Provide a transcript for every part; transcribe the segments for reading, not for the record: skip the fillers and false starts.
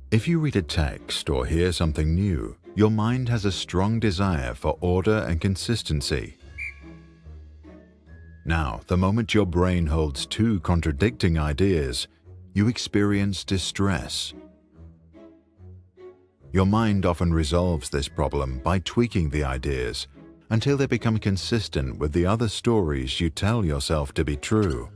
If you read a text or hear something new, your mind has a strong desire for order and consistency. Now, the moment your brain holds two contradicting ideas, you experience distress. Your mind often resolves this problem by tweaking the ideas until they become consistent with the other stories you tell yourself to be true.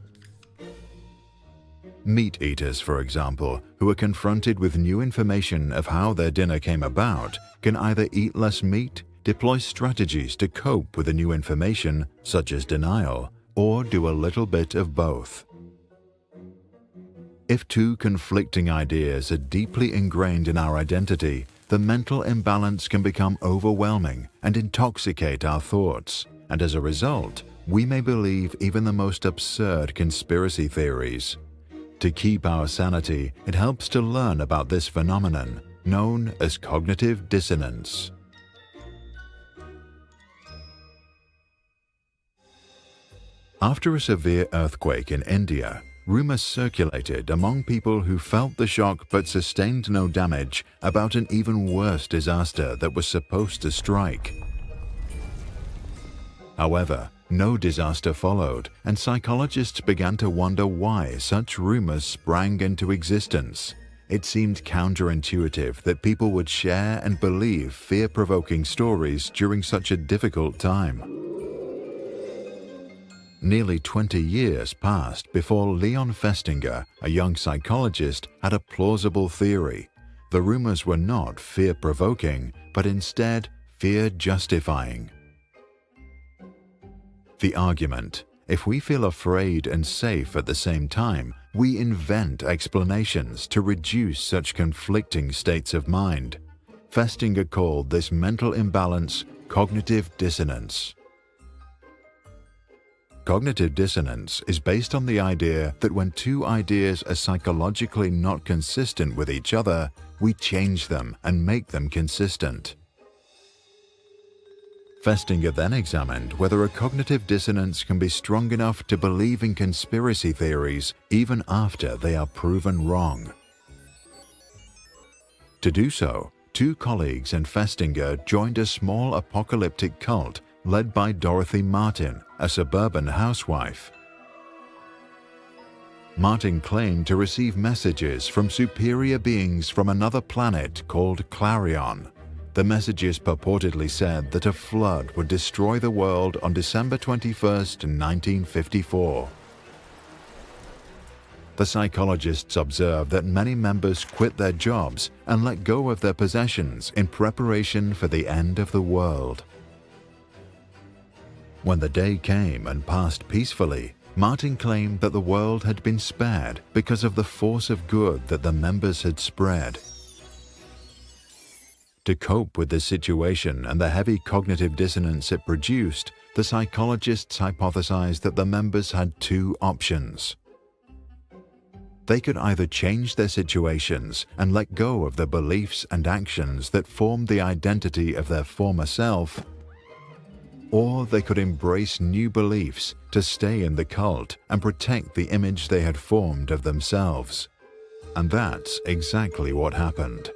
Meat eaters, for example, who are confronted with new information of how their dinner came about, can either eat less meat, deploy strategies to cope with the new information, such as denial, or do a little bit of both. If two conflicting ideas are deeply ingrained in our identity, the mental imbalance can become overwhelming and intoxicate our thoughts, and as a result, we may believe even the most absurd conspiracy theories. To keep our sanity, it helps to learn about this phenomenon, known as cognitive dissonance. After a severe earthquake in India, rumors circulated among people who felt the shock but sustained no damage about an even worse disaster that was supposed to strike. However, no disaster followed, and psychologists began to wonder why such rumors sprang into existence. It seemed counterintuitive that people would share and believe fear-provoking stories during such a difficult time. Nearly 20 years passed before Leon Festinger, a young psychologist, had a plausible theory. The rumors were not fear-provoking, but instead fear-justifying. The argument: if we feel afraid and safe at the same time, we invent explanations to reduce such conflicting states of mind. Festinger called this mental imbalance cognitive dissonance. Cognitive dissonance is based on the idea that when two ideas are psychologically not consistent with each other, we change them and make them consistent. Festinger then examined whether a cognitive dissonance can be strong enough to believe in conspiracy theories even after they are proven wrong. To do so, two colleagues and Festinger joined a small apocalyptic cult led by Dorothy Martin, a suburban housewife. Martin claimed to receive messages from superior beings from another planet called Clarion. The messages purportedly said that a flood would destroy the world on December 21st, 1954. The psychologists observed that many members quit their jobs and let go of their possessions in preparation for the end of the world. When the day came and passed peacefully, Martin claimed that the world had been spared because of the force of good that the members had spread. To cope with this situation and the heavy cognitive dissonance it produced, the psychologists hypothesized that the members had two options. They could either change their situations and let go of the beliefs and actions that formed the identity of their former self, or they could embrace new beliefs to stay in the cult and protect the image they had formed of themselves. And that's exactly what happened.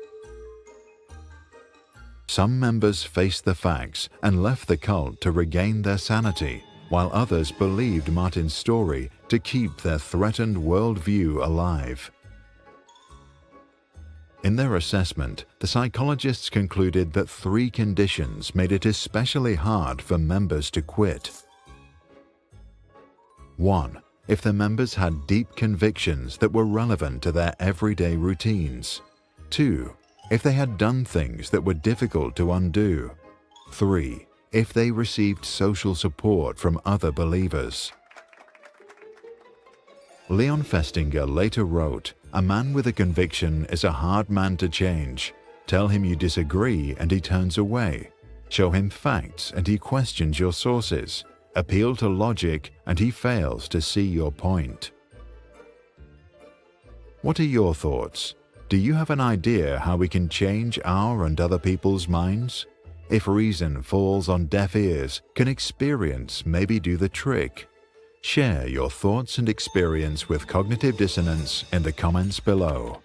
Some members faced the facts and left the cult to regain their sanity, while others believed Martin's story to keep their threatened worldview alive. In their assessment, the psychologists concluded that three conditions made it especially hard for members to quit. 1. If the members had deep convictions that were relevant to their everyday routines. 2. If they had done things that were difficult to undo. 3. If they received social support from other believers. Leon Festinger later wrote, "A man with a conviction is a hard man to change. Tell him you disagree and he turns away. Show him facts and he questions your sources. Appeal to logic and he fails to see your point." What are your thoughts? Do you have an idea how we can change our and other people's minds? If reason falls on deaf ears, can experience maybe do the trick? Share your thoughts and experience with cognitive dissonance in the comments below.